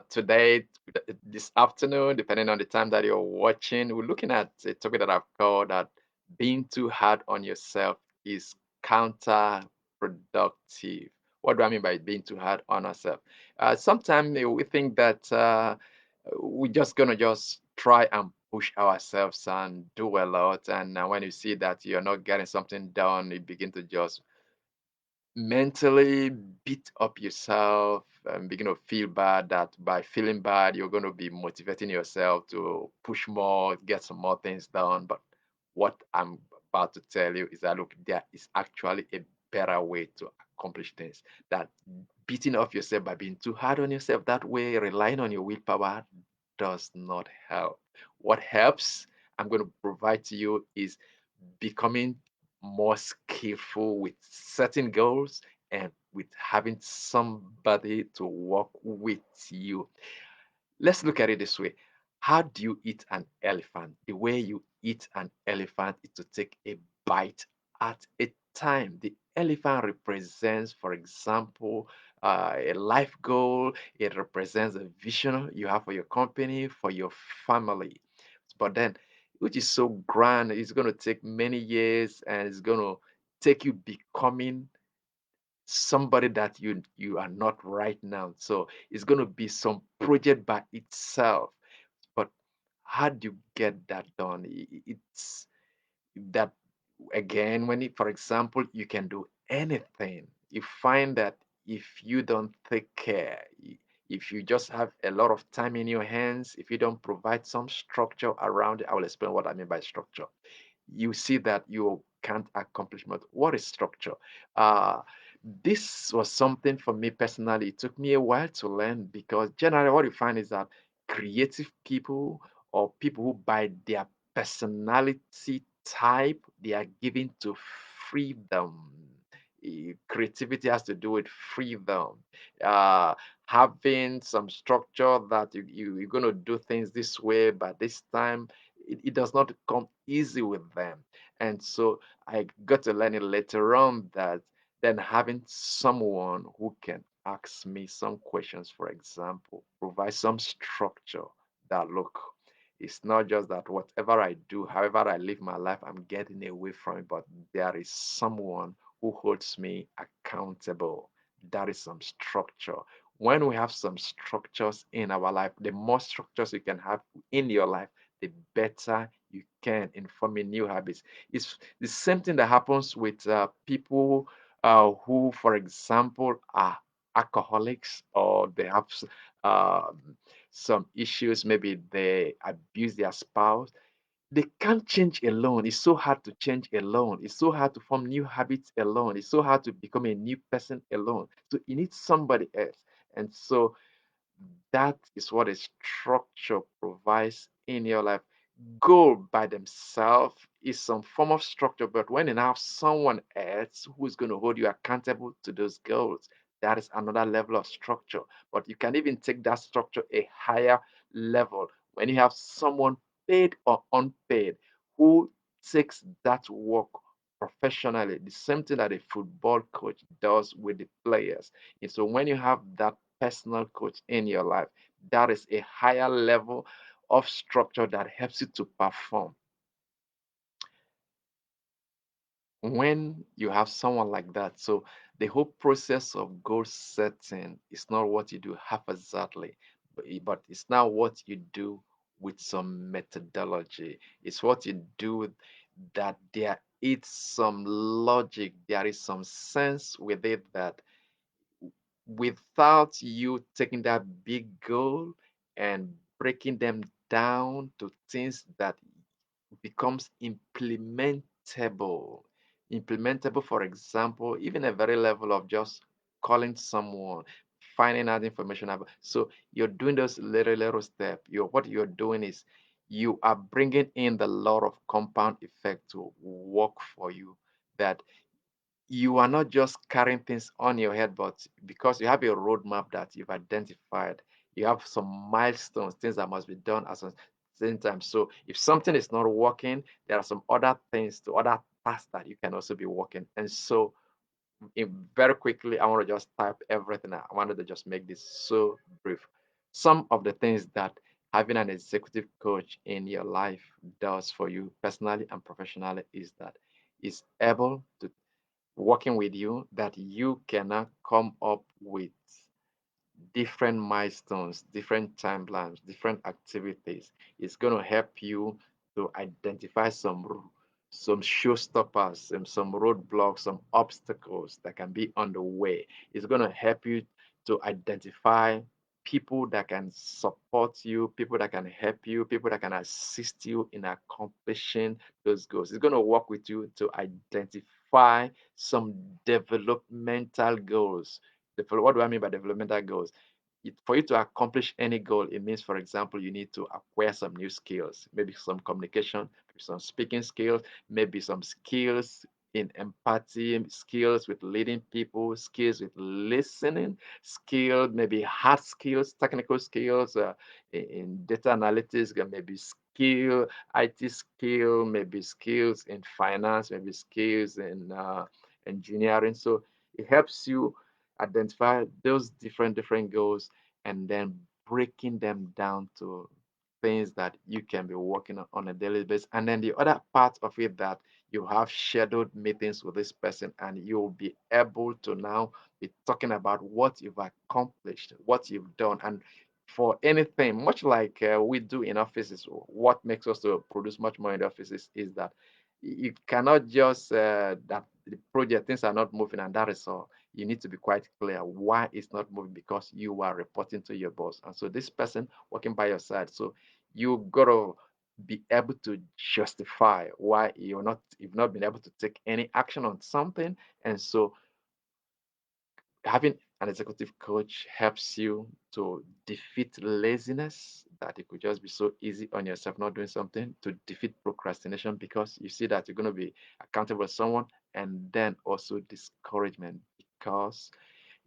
Today, this afternoon, depending on the time that you're watching, we're looking at a topic that I've called that being too hard on yourself is counterproductive. What do I mean by being too hard on ourselves? Sometimes we think that we're just gonna just try and push ourselves and do a lot, and when you see that you're not getting something done, you begin to just mentally beat up yourself and begin to feel bad. That by feeling bad you're going to be motivating yourself to push more, get some more things done. But what I'm about to tell you is that, look, there is actually a better way to accomplish things. That beating off yourself by being too hard on yourself that way, relying on your willpower, does not help. What helps, I'm going to provide to you, is becoming more skillful with setting goals and with having somebody to work with you. Let's look at it this way. How do you eat an elephant? The way you eat an elephant is to take a bite at a time. The elephant represents, for example, a life goal. It represents a vision you have for your company, for your family. But then, which is so grand, it's going to take many years and it's going to take you becoming somebody that you are not right now. So it's going to be some project by itself. But how do you get that done? It's that, again, when it, for example, you can do anything. You find that if you don't take care, if you just have a lot of time in your hands, if you don't provide some structure around it, I will explain what I mean by structure. You see that you can't accomplish much. What is structure? Uh, this was something for me personally. It took me a while to learn because generally what you find is that creative people or people who by their personality type, they are given to freedom. Creativity has to do with freedom. Uh, Having some structure that you're going to do things this way, but this time it does not come easy with them. And so I got to learn it later on that then having someone who can ask me some questions, for example, provide some structure that, look, it's not just that whatever I do, however I live my life, I'm getting away from it, but there is someone who holds me accountable. That is some structure. When we have some structures in our life, the more structures you can have in your life, the better you can in forming new habits. It's the same thing that happens with people who, for example, are alcoholics or they have some issues. Maybe they abuse their spouse. They can't change alone. It's so hard to change alone. It's so hard to form new habits alone. It's so hard to become a new person alone. So you need somebody else. And so that is what a structure provides in your life. Goal by themselves is some form of structure, but when you have someone else who is going to hold you accountable to those goals, that is another level of structure. But you can even take that structure a higher level when you have someone paid or unpaid who takes that work professionally, the same thing that a football coach does with the players. And so when you have that personal coach in your life, that is a higher level of structure that helps you to perform. When you have someone like that, so the whole process of goal setting is not what you do haphazardly, but it's now what you do with some methodology. It's what you do that there is some logic, there is some sense with it, that without you taking that big goal and breaking them down to things that becomes implementable. Implementable, for example, even a very level of just calling someone, finding out information about. So you're doing those little steps. What you're doing is you are bringing in the law of compound effect to work for you. That you are not just carrying things on your head, but because you have a roadmap that you've identified, you have some milestones, things that must be done at the same time. So if something is not working, there are some other things, to other tasks that you can also be working. And so very quickly, I want to just type everything. I wanted to just make this so brief. some of the things that having an executive coach in your life does for you personally and professionally is that is able to working with you that you cannot come up with different milestones, different timelines, different activities. It's going to help you to identify some showstoppers, some roadblocks, some obstacles that can be on the way. It's going to help you to identify people that can support you, people that can help you, people that can assist you in accomplishing those goals. It's going to work with you to identify some developmental goals. What do I mean by developmental goals? For you to accomplish any goal, it means, for example, you need to acquire some new skills, maybe some communication, some speaking skills, maybe some skills in empathy, skills with leading people, skills with listening, skills, maybe hard skills, technical skills in data analytics, maybe skill, IT skill, maybe skills in finance, maybe skills in engineering. So it helps you identify those different goals and then breaking them down to things that you can be working on a daily basis. And then the other part of it that you have scheduled meetings with this person and you'll be able to now be talking about what you've accomplished, what you've done. And for anything, much like we do in offices, what makes us to produce much more in the offices is that you cannot just that the project things are not moving and that is all. You need to be quite clear why it's not moving because you are reporting to your boss. And so this person working by your side. So you gotta be able to justify why you've not been able to take any action on something. And so having an executive coach helps you to defeat laziness, that it could just be so easy on yourself not doing something, to defeat procrastination because you see that you're going to be accountable to someone, and then also discouragement because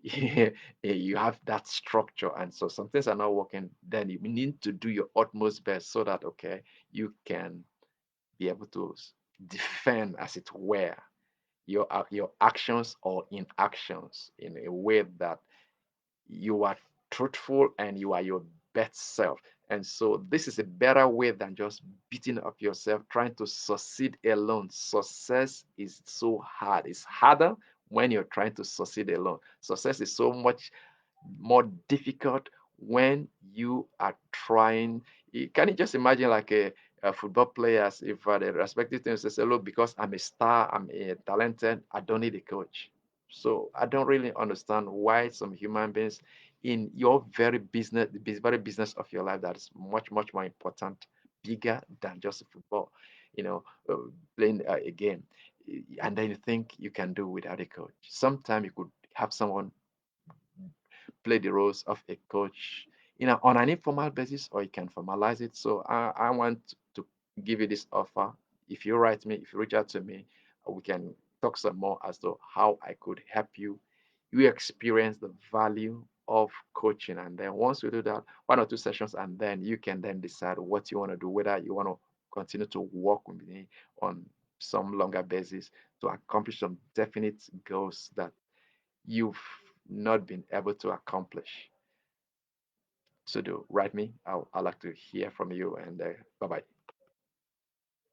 you have that structure. And so some things are not working, then you need to do your utmost best so that, okay, you can be able to defend, as it were, your actions or inactions in a way that you are truthful and you are your best self. And so this is a better way than just beating up yourself, trying to succeed alone. Success is so hard. It's harder when you're trying to succeed alone. Success is so much more difficult when you are trying. Can you just imagine like a football players, if the respective teams they say, look, because I'm a star, I'm a talented, I don't need a coach. So I don't really understand why some human beings in your very business of your life that is much more important, bigger than just football, you know, uh, playing a game, and then you think you can do without a coach. Sometimes you could have someone play the roles of a coach, on an informal basis, or you can formalize it. So I want to give you this offer. If you write me, if you reach out to me, we can talk some more as to how I could help you. You experience the value of coaching, and then once we do that, 1 or 2 sessions, and then you can then decide what you want to do, whether you want to continue to work with me on some longer basis to accomplish some definite goals that you've not been able to accomplish. So do write me. I'd like to hear from you, and bye bye.